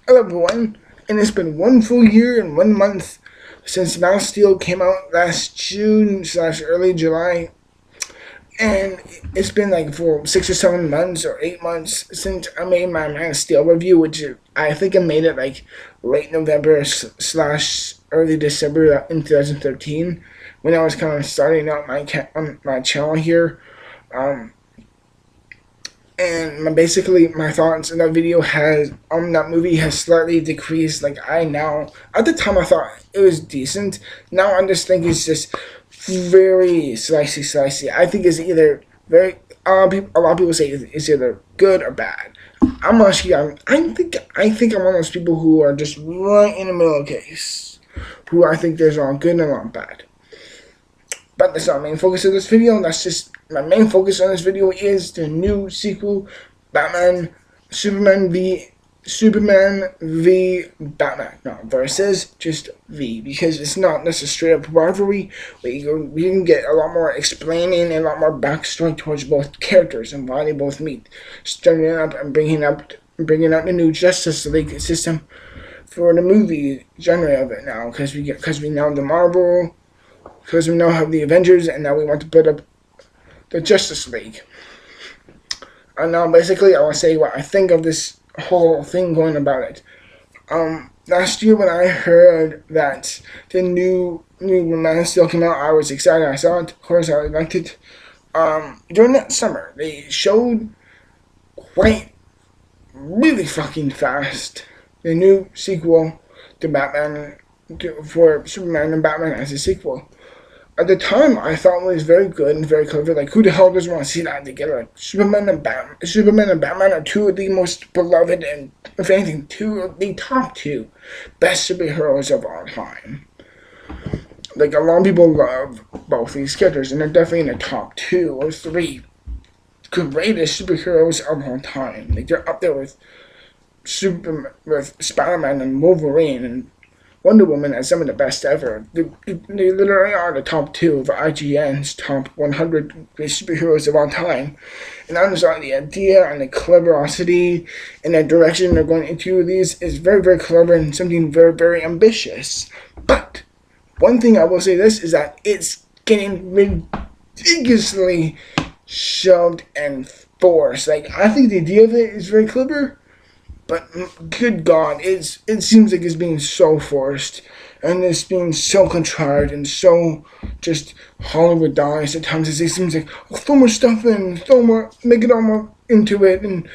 Hello everyone, and it's been 1 full year and 1 month since Man of Steel came out last June / early July, and it's been like for 6 or 7 months or 8 months since I made my Man of Steel review, which I think I made it like late November / early December in 2013 when I was kind of starting out my channel here. And basically my thoughts in that video has that movie has slightly decreased. Like I now at the time I thought it was decent. Now I just think it's just very slicey. I think it's either very a lot of people say it's either good or bad. I'm actually I think I'm one of those people who are just right in the middle of the case. Who I think there's a lot good and a lot bad. But that's not the main focus of this video. That's just my main focus on this video is the new sequel, Superman v Batman. Not versus, just V, because it's not just a straight up rivalry. We can get a lot more explaining and a lot more backstory towards both characters and why they both meet, starting up and bringing out the new Justice League system for the movie genre of it now, because we now have the Marvel. Because we now have the Avengers, and now we want to put up the Justice League. And now, basically, I want to say what I think of this whole thing going about it. Last year, when I heard that the new Man of Steel came out, I was excited. I saw it. Of course, I liked it. During that summer, they showed really fucking fast the new sequel to Batman, for Superman and Batman as a sequel. At the time, I thought it was very good and very clever. Like, who the hell doesn't want to see that together? Like, Superman and Batman are two of the most beloved and, if anything, two of the top two best superheroes of all time. Like, a lot of people love both these characters, and they're definitely in the top 2 or 3 greatest superheroes of all time. Like, they're up there with Spider-Man and Wolverine and Wonder Woman as some of the best ever. They literally are the top 2 of IGN's top 100 greatest superheroes of all time. And I just thought the idea and the cleverosity and the direction they're going into these is very, very clever and something very, very ambitious. But one thing I will say this is that it's getting ridiculously shoved and forced. Like, I think the idea of it is very clever, but good God, it seems like it's being so forced, and it's being so contrived and so just Hollywoodized at times. It seems like, throw more stuff in, make it all more into it, and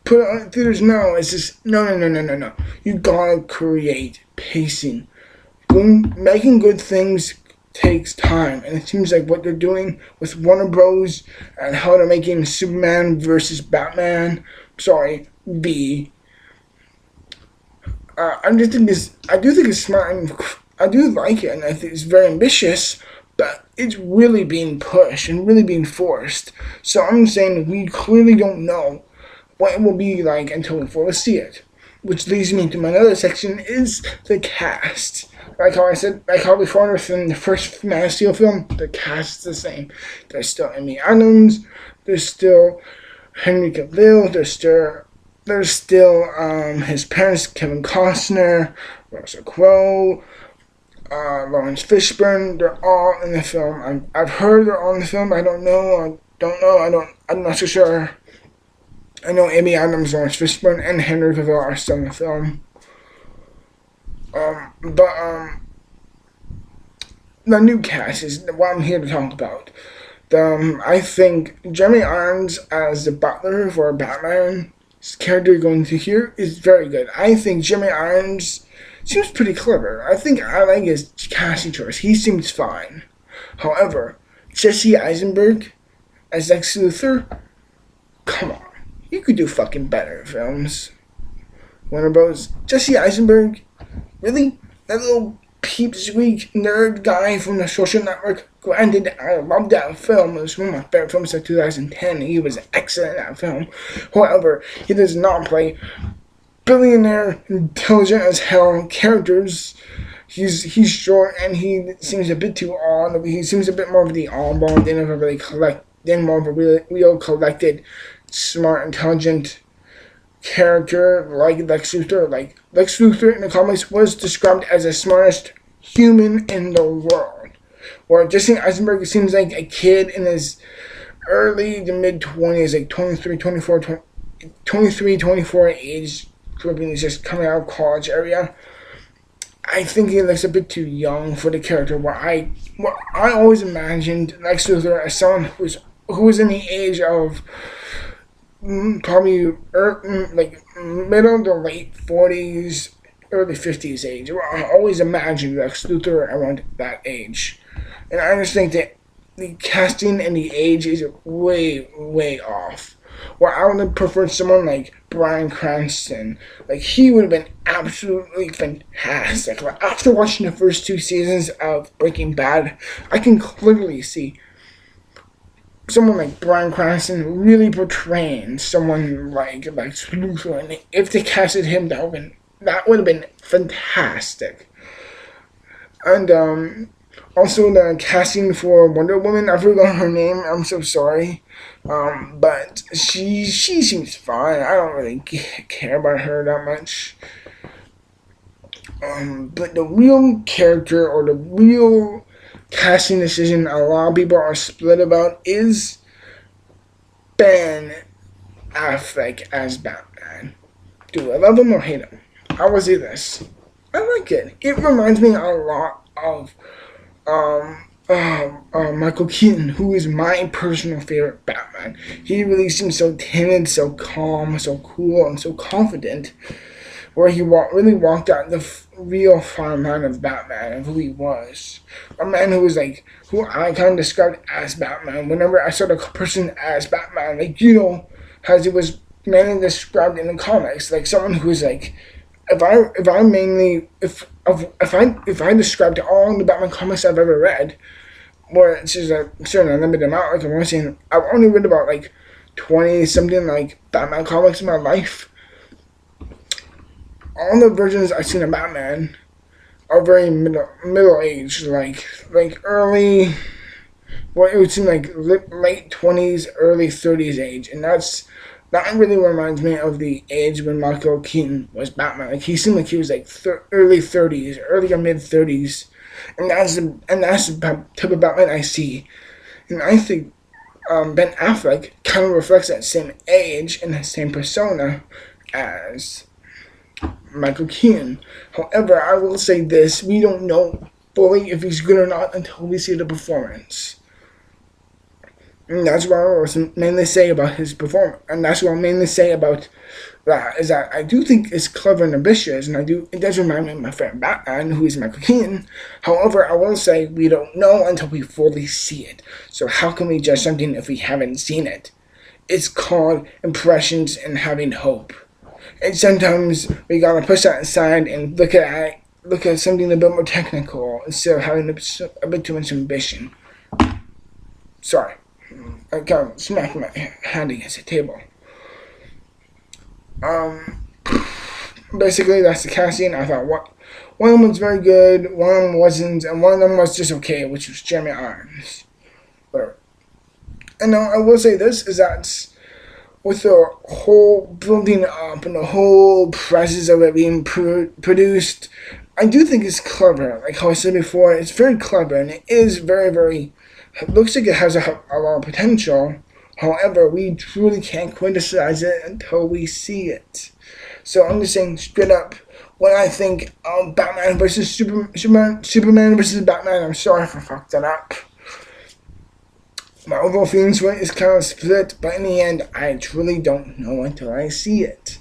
put it on theaters now. It's just, no. You gotta create pacing. Making good things takes time, and it seems like what they're doing with Warner Bros. And how they're making Superman versus Batman, V. I do think it's smart, and I do like it, and I think it's very ambitious, but it's really being pushed and really being forced. So I'm saying we clearly don't know what it will be like until we fully see it. Which leads me to my other section, is the cast. Like how I said, before in the first Man of Steel film, the cast is the same. There's still Amy Adams, there's still Henry Cavill, there's still his parents, Kevin Costner, Russell Crowe, Lawrence Fishburne. They're all in the film. I've heard they're all in the film. I'm not so sure. I know Amy Adams, Lawrence Fishburne, and Henry Cavill are still in the film. The new cast is what I'm here to talk about. I think Jeremy Irons as the butler for Batman, his character going through here, is very good. I think Jeremy Irons seems pretty clever. I think I like his casting choice. He seems fine. However, Jesse Eisenberg as Lex Luthor, come on. You could do fucking better films. Warner Bros. Jesse Eisenberg, really? That little peep squeak nerd guy from the Social Network? Granted, I loved that film. It was one of my favorite films of 2010. He was excellent in that film. However, he does not play billionaire, intelligent as hell characters. He's short, and he seems a bit too odd. He seems a bit more of the oddball than more of a real collected, smart, intelligent character like Lex Luthor. Like Lex Luthor in the comics was described as the smartest human in the world. Where Jesse Eisenberg seems like a kid in his early to mid 20s, like 23, 24, 23, 24 age group, and he's just coming out of college area. I think he looks a bit too young for the character. I always imagined Lex Luthor as someone who was in the age of probably like middle to late 40s, early 50s age. I always imagined Lex Luthor around that age. And I just think that the casting and the age is way, way off. Well, I would have preferred someone like Bryan Cranston. Like, he would have been absolutely fantastic. Like, after watching the first 2 seasons of Breaking Bad, I can clearly see someone like Bryan Cranston really portraying someone like Luthor. And if they casted him, that would have been fantastic. And also the casting for Wonder Woman, I forgot her name. I'm so sorry. But she seems fine. I don't really care about her that much. But the real character or the real casting decision a lot of people are split about is Ben Affleck as Batman. Do I love him or hate him? I will say this. I like it. It reminds me a lot of Michael Keaton, who is my personal favorite Batman. He really seems so timid, so calm, so cool, and so confident, where he really walked out the real fine line of Batman, of who he was. A man who was like, who I kind of described as Batman. Whenever I saw the person as Batman, like, as it was mainly described in the comics, like someone who is like, if I described all the Batman comics I've ever read, where it's just a certain limited amount, like I'm saying, I've only read about like 20 something like Batman comics in my life. All the versions I've seen of Batman are very middle aged, like early, what it would seem like late 20s, early 30s age, and that really reminds me of the age when Michael Keaton was Batman. Like, he seemed like he was like early 30s, early or mid 30s, and that's the type of Batman I see. And I think Ben Affleck kind of reflects that same age and the same persona as Michael Keaton. However, I will say this: we don't know fully if he's good or not until we see the performance. And that's what I will mainly say about his performance. And that's what I'll mainly say about that, is that I do think it's clever and ambitious, and it does remind me of my friend Batman, who is Michael Keaton. However, I will say we don't know until we fully see it. So how can we judge something if we haven't seen it? It's called impressions and having hope. And sometimes we gotta push that aside and look at something a bit more technical instead of having a bit too much ambition. Sorry. I kind of smacked my hand against the table. Basically, that's the casting. I thought one of them was very good, one of them wasn't, and one of them was just okay, which was Jeremy Irons. Whatever. And now I will say this, is that with the whole building up and the whole process of it being produced, I do think it's clever. Like how I said before, it's very clever, and it is very, very... It looks like it has a lot of potential. However, we truly can't criticize it until we see it. So I'm just saying straight up, when I think of Batman versus Superman versus Batman, I'm sorry if I fucked that up. My overall feelings for it is kind of split, but in the end, I truly don't know until I see it.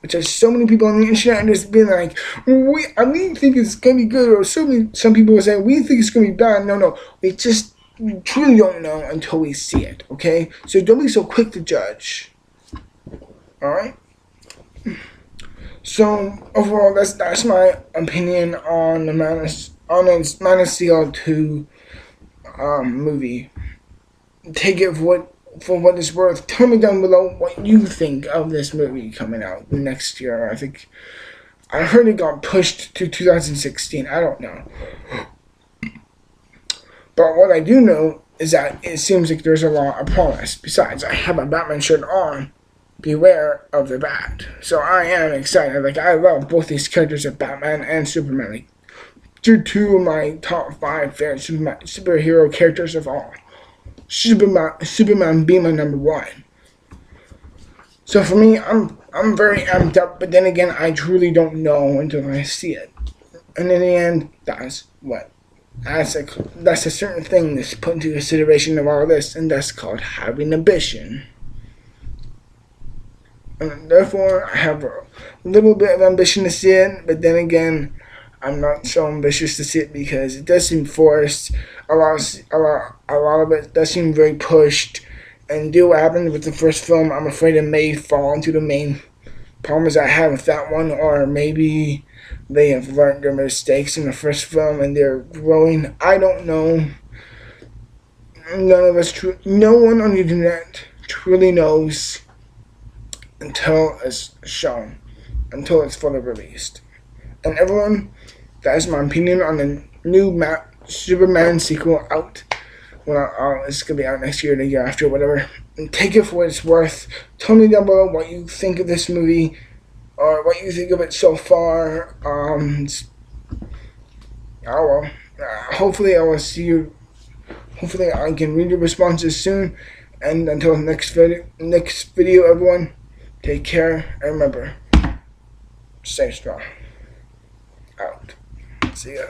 Which there's so many people on the internet and just being like, we think it's gonna be good, or some people will say, we think it's gonna be bad. No, we truly don't know until we see it, okay? So don't be so quick to judge. Alright? So overall, that's my opinion on the Man of Steel 2 movie. Take it for what it's worth. Tell me down below what you think of this movie coming out next year. I heard it got pushed to 2016. I don't know. But what I do know is that it seems like there's a lot of promise. Besides, I have a Batman shirt on. beware of the bat. So I am excited. Like, I love both these characters of Batman and Superman. Like, they're two of my top 5 favorite superhero characters of all. Superman being my number 1. So for me, I'm very amped up, but then again, I truly don't know until I see it. And in the end, that's a certain thing that's put into consideration of all this, and that's called having ambition. And therefore, I have a little bit of ambition to see it, but then again, I'm not so ambitious to see it because it does seem forced. A lot of it does seem very pushed. And due what happened with the first film, I'm afraid it may fall into the main problems I have with that one, or maybe they have learned their mistakes in the first film and they're growing. I don't know. No one on the internet truly knows until it's shown, until it's fully released. And everyone, that is my opinion on the new Superman sequel out. Well, it's going to be out next year, the year after, whatever. And take it for what it's worth. Tell me down below what you think of this movie, or what you think of it so far. Hopefully I will see you. Hopefully I can read your responses soon. And until next video, everyone, take care. And remember, stay strong. Out. See ya.